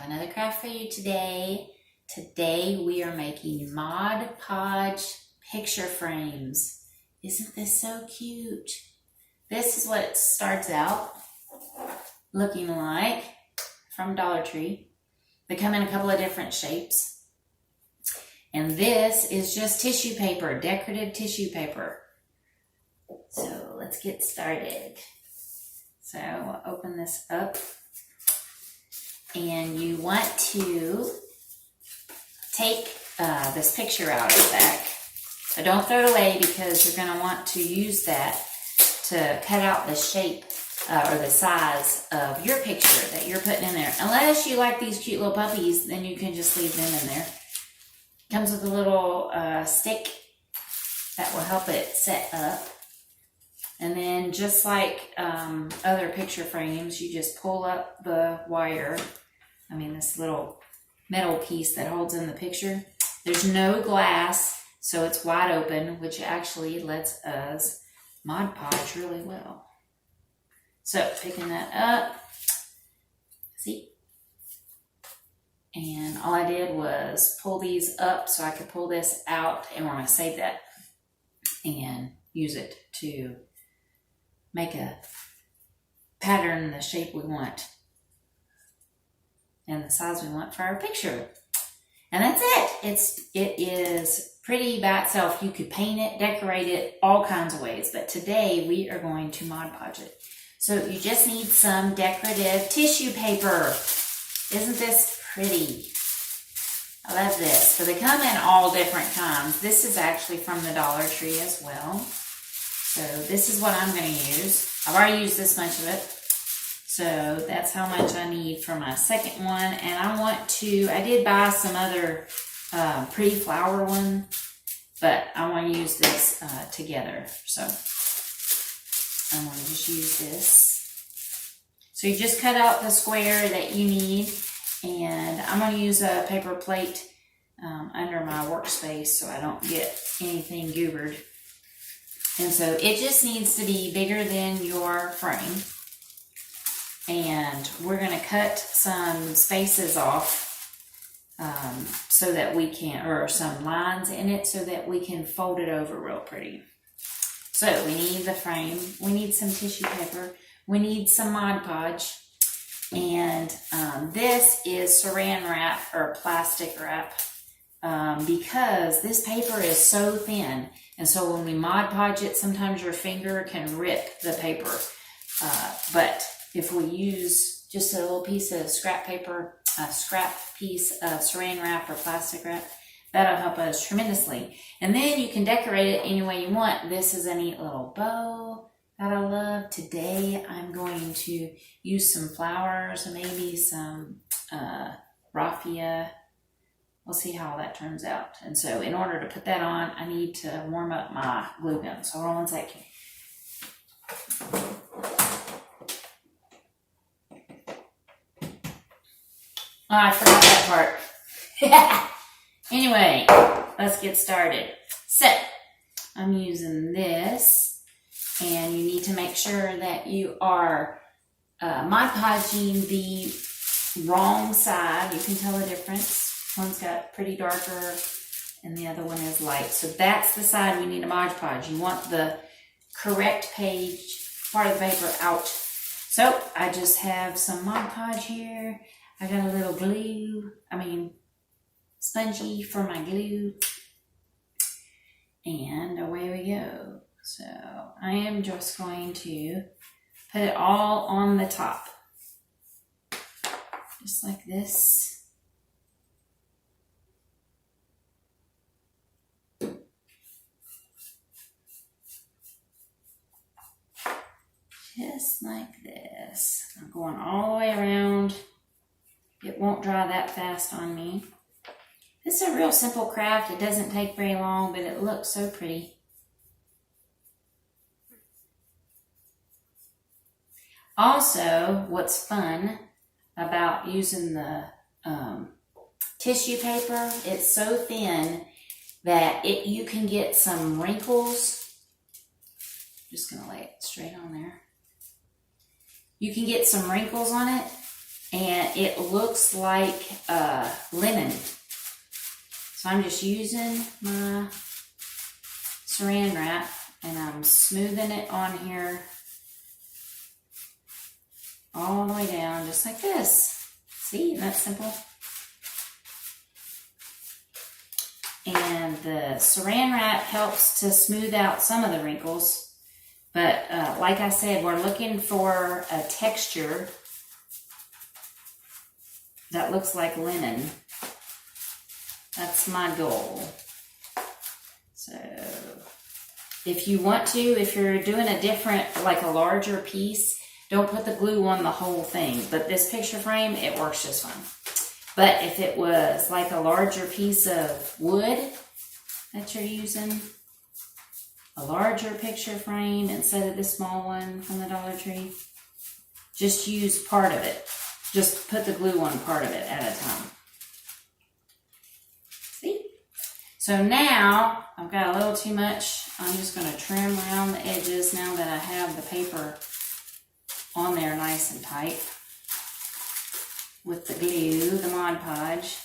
have another craft for you today. Today we are making Mod Podge picture frames. Isn't this so cute? This is what it starts out looking like from Dollar Tree. They come in a couple of different shapes. And this is just tissue paper, decorative tissue paper. So let's get started. So we'll open this up. And you want to take this picture out of the back. But don't throw it away because you're going to want to use that to cut out the shape or the size of your picture that you're putting in there. Unless you like these cute little puppies, then you can just leave them in there. Comes with a little stick that will help it set up. And then just like other picture frames, you just pull up the wire. This little metal piece that holds in the picture. There's no glass, so it's wide open, which actually lets us Mod Podge really well. So picking that up, see? And all I did was pull these up so I could pull this out, and we're going to save that and use it to make a pattern the shape we want and the size we want for our picture. And that's it. It is pretty by itself. You could paint it, decorate it, all kinds of ways. But today we are going to Mod Podge it. So you just need some decorative tissue paper. Isn't this pretty? I love this. So they come in all different kinds. This is actually from the Dollar Tree as well. So this is what I'm going to use. I've already used this much of it. So that's how much I need for my second one. And I did buy some other pretty flower one, but I want to use this together. So I'm going to just use this. So you just cut out the square that you need. And I'm going to use a paper plate under my workspace so I don't get anything goobered. And so it just needs to be bigger than your frame. And we're going to cut some spaces off so that we can, or some lines in it so that we can fold it over real pretty. So we need the frame, we need some tissue paper, we need some Mod Podge, and this is saran wrap or plastic wrap because this paper is so thin. And so when we Mod Podge it, sometimes your finger can rip the paper. But if we use just a little piece of scrap paper, a scrap piece of saran wrap or plastic wrap, that'll help us tremendously. And then you can decorate it any way you want. This is a neat little bow that I love. Today I'm going to use some flowers and maybe some raffia. We'll see how that turns out. And so in order to put that on, I need to warm up my glue gun. So hold on one second. Oh, I forgot that part. Anyway, let's get started. So, I'm using this, and you need to make sure that you are Mod Podging the wrong side. You can tell the difference. One's got pretty darker, and the other one is light. So that's the side we need to Mod Podge. You want the correct part of the paper out. So, I just have some Mod Podge here. I got a little glue, spongy for my glue. And away we go. So I am just going to put it all on the top. Just like this. Just like this. I'm going all the way around. It won't dry that fast on me. This is a real simple craft. It doesn't take very long, but it looks so pretty. Also, what's fun about using the tissue paper, it's so thin that you can get some wrinkles. I'm just going to lay it straight on there. You can get some wrinkles on it and it looks like linen. So I'm just using my saran wrap and I'm smoothing it on here all the way down, just like this. See, isn't that simple? And the saran wrap helps to smooth out some of the wrinkles. But like I said, we're looking for a texture that looks like linen. That's my goal. So if you want to, if you're doing a different, like a larger piece, don't put the glue on the whole thing. But this picture frame, it works just fine. But if it was like a larger piece of wood that you're using, a larger picture frame instead of the small one from the Dollar Tree, just use part of it. Just put the glue on part of it at a time. See? So now, I've got a little too much. I'm just going to trim around the edges now that I have the paper on there nice and tight with the glue, the Mod Podge.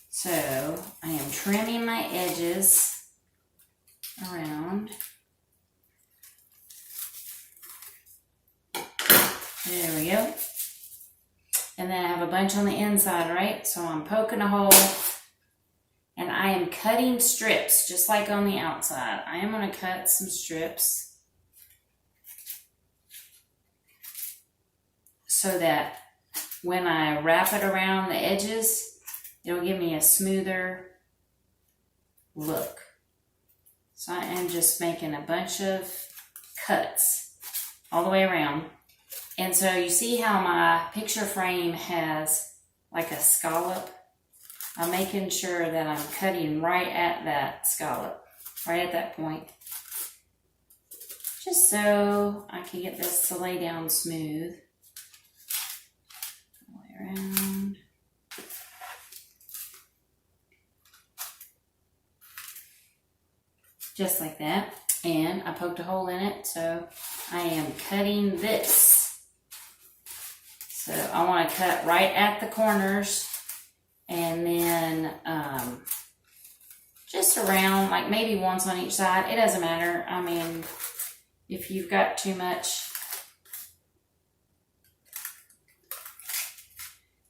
So I am trimming my edges around. There we go. And then I have a bunch on the inside, right? So I'm poking a hole and I am cutting strips just like on the outside. I am going to cut some strips so that when I wrap it around the edges, it'll give me a smoother look. So I am just making a bunch of cuts all the way around. And so you see how my picture frame has like a scallop? I'm making sure that I'm cutting right at that scallop, right at that point. Just so I can get this to lay down smooth. Around. Just like that. And I poked a hole in it, so I am cutting this. So I want to cut right at the corners and then just around, like maybe once on each side. It doesn't matter. I mean, if you've got too much,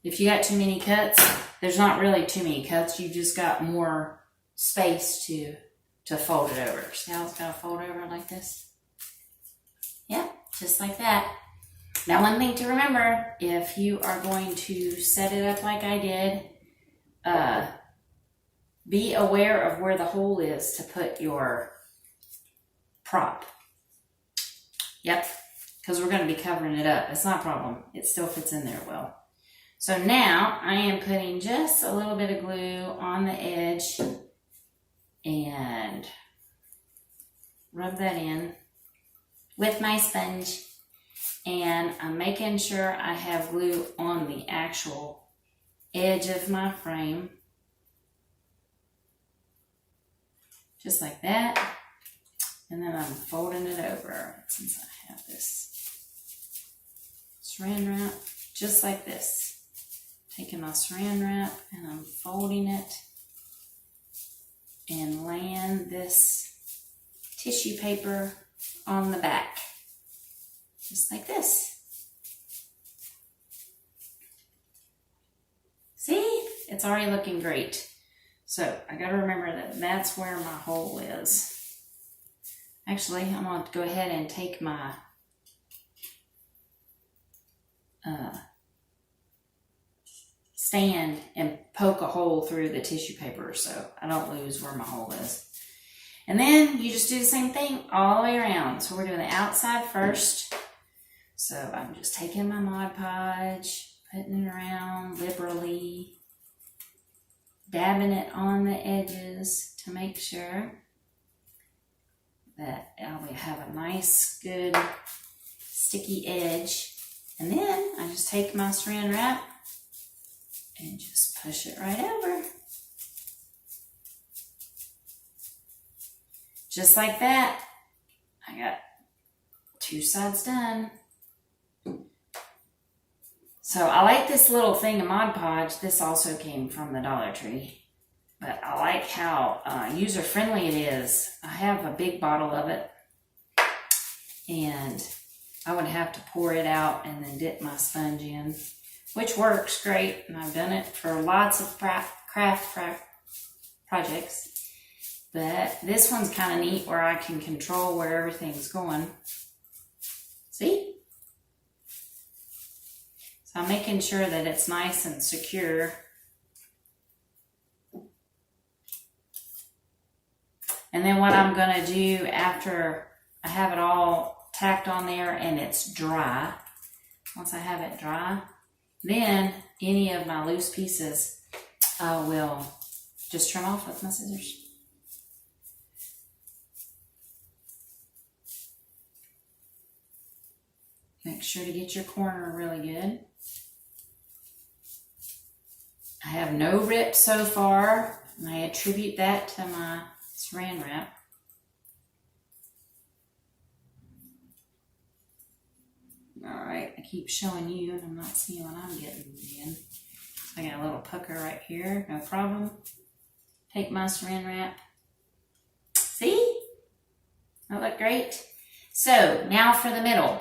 if you got too many cuts, there's not really too many cuts. You just got more space to fold it over. See how it's got to fold over like this? Yep, just like that. Now, one thing to remember, if you are going to set it up like I did, be aware of where the hole is to put your prop. Yep, because we're going to be covering it up. It's not a problem. It still fits in there well. So now I am putting just a little bit of glue on the edge and rub that in with my sponge. And I'm making sure I have glue on the actual edge of my frame. Just like that. And then I'm folding it over since I have this saran wrap, just like this. Taking my saran wrap and I'm folding it and laying this tissue paper on the back. Just like this. See? It's already looking great. So I gotta remember that that's where my hole is. Actually, I'm going to go ahead and take my stand and poke a hole through the tissue paper so I don't lose where my hole is. And then you just do the same thing all the way around. So we're doing the outside first. So I'm just taking my Mod Podge, putting it around liberally, dabbing it on the edges to make sure that we have a nice, good, sticky edge. And then I just take my saran wrap and just push it right over. Just like that. I got two sides done. So I like this little thing of Mod Podge. This also came from the Dollar Tree. But I like how user-friendly it is. I have a big bottle of it. And I would have to pour it out and then dip my sponge in, which works great. And I've done it for lots of craft projects. But this one's kind of neat where I can control where everything's going. See? So I'm making sure that it's nice and secure. And then what I'm going to do after I have it all tacked on there and it's dry, once I have it dry, then any of my loose pieces I will just trim off with my scissors. Make sure to get your corner really good. I have no rips so far, and I attribute that to my saran wrap. All right, I keep showing you, and I'm not seeing what I'm getting in. I got a little pucker right here, no problem. Take my saran wrap. See? That look great? So, now for the middle.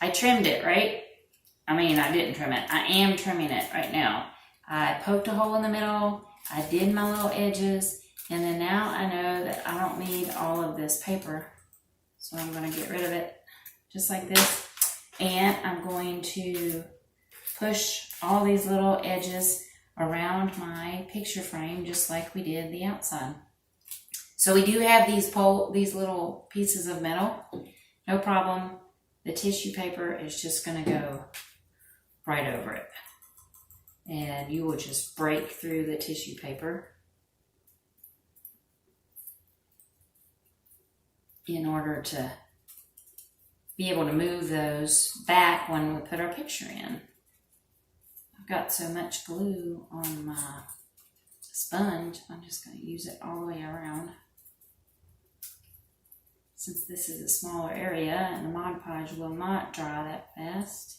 I trimmed it, right? I mean, I didn't trim it. I am trimming it right now. I poked a hole in the middle. I did my little edges. And then now I know that I don't need all of this paper. So I'm going to get rid of it just like this. And I'm going to push all these little edges around my picture frame just like we did the outside. So we do have these little pieces of metal. No problem. The tissue paper is just going to go right over it. And you will just break through the tissue paper in order to be able to move those back when we put our picture in. I've got so much glue on my sponge, I'm just going to use it all the way around. Since this is a smaller area and the Mod Podge will not dry that fast.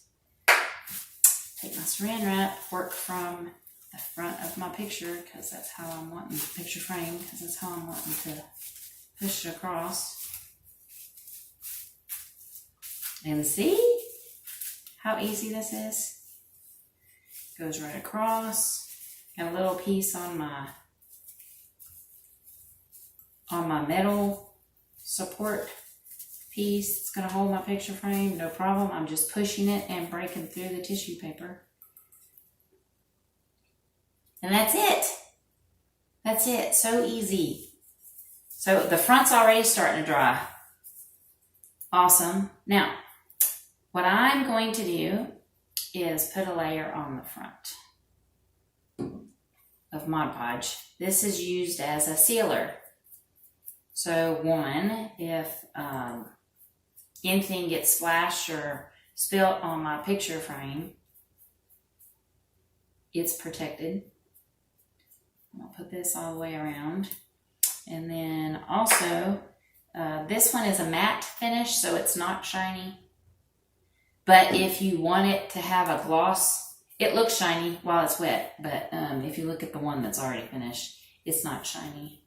Take my saran wrap, work from the front of my picture because that's how I'm wanting the picture frame, because that's how I'm wanting to push it across. And see how easy this is? Goes right across. Got a little piece on my metal support piece. It's going to hold my picture frame, no problem. I'm just pushing it and breaking through the tissue paper. And that's it. That's it. So easy. So the front's already starting to dry. Awesome. Now, what I'm going to do is put a layer on the front of Mod Podge. This is used as a sealer. So one, if anything gets splashed or spilt on my picture frame, it's protected. I'll put this all the way around. And then also, this one is a matte finish, so it's not shiny. But if you want it to have a gloss, it looks shiny while it's wet. But if you look at the one that's already finished, it's not shiny.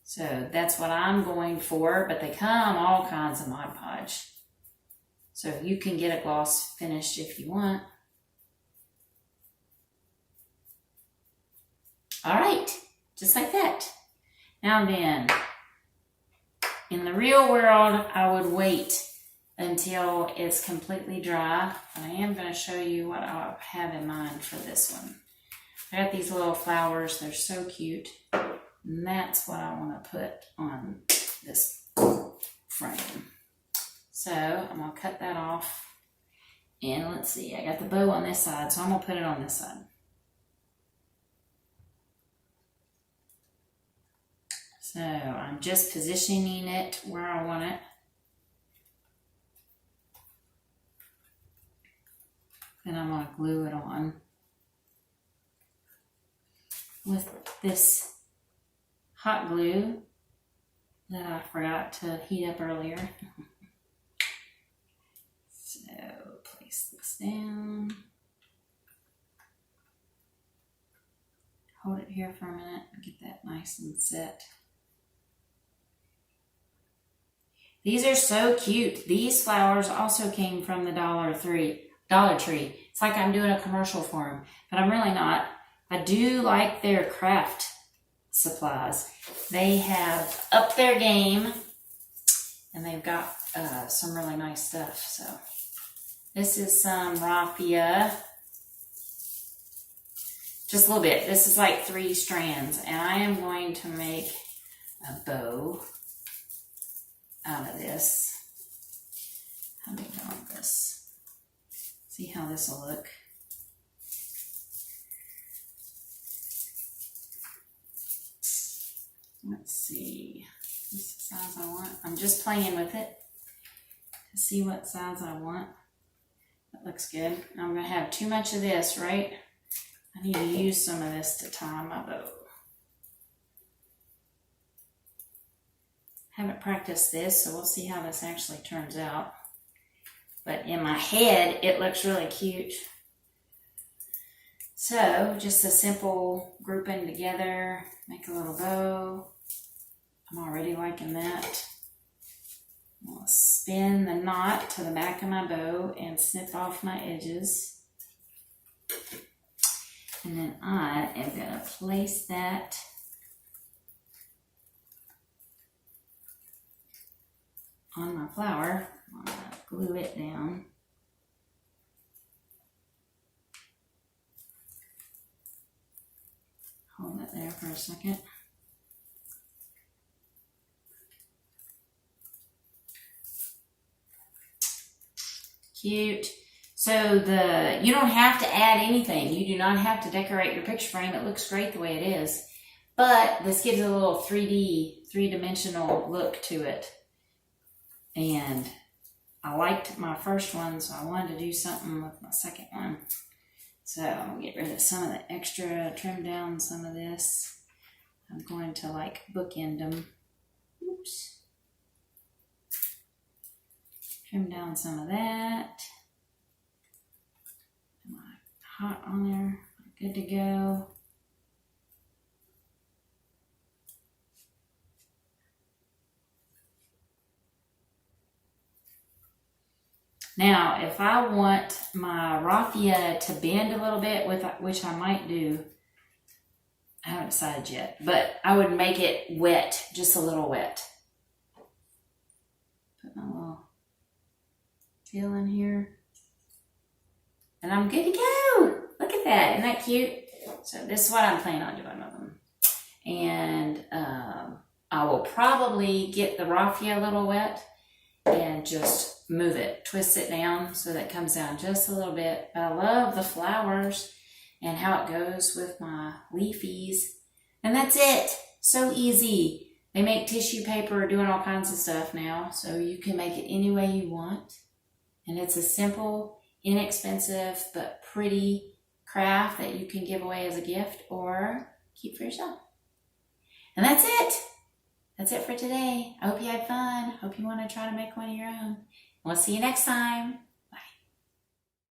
So that's what I'm going for, but they come all kinds of Mod Podge. So you can get a gloss finished if you want. All right, just like that. Now then, in the real world, I would wait until it's completely dry. But I am going to show you what I have in mind for this one. I got these little flowers. They're so cute. And that's what I want to put on this frame. So I'm going to cut that off. And let's see, I got the bow on this side, so I'm going to put it on this side. So I'm just positioning it where I want it. Then I'm going to glue it on with this hot glue that I forgot to heat up earlier. So place this down. here for a minute and get that nice and set. These are so cute. These flowers also came from the Dollar Tree. It's like I'm doing a commercial for them, but I'm really not. I do like their craft supplies. They have upped their game, and they've got some really nice stuff. So this is some raffia. Just a little bit. This is like 3 strands, and I am going to make a bow out of this. How do I want this? See how this will look. Let's see. This is the size I want. I'm just playing with it to see what size I want. That looks good. I'm going to have too much of this, right? I need to use some of this to tie my bow. Haven't practiced this, so we'll see how this actually turns out. But in my head, it looks really cute. So, just a simple grouping together, make a little bow. I'm already liking that. I'll spin the knot to the back of my bow and snip off my edges. And then I am going to place that on my flower. I'm going to glue it down. Hold it there for a second. Cute. So you don't have to add anything. You do not have to decorate your picture frame. It looks great the way it is. But this gives it a little 3-dimensional look to it. And I liked my first one, so I wanted to do something with my second one. So I'll get rid of some of the extra, trim down some of this. I'm going to like bookend them. Oops. Trim down some of that. Hot on there, good to go. Now, if I want my raffia to bend a little bit, which I might do, I haven't decided yet, but I would make it wet, just a little wet. Put my little tail in here. And I'm good to go. Look at that. Isn't that cute? So this is what I'm planning on doing with them. And I will probably get the raffia a little wet and just move it, twist it down so that it comes down just a little bit. But I love the flowers and how it goes with my leafies. And that's it. So easy. They make tissue paper, doing all kinds of stuff now. So you can make it any way you want. And it's a simple, inexpensive but pretty craft that you can give away as a gift or keep for yourself. And that's it. That's it for today. I hope you had fun. Hope you want to try to make one of your own. We'll see you next time.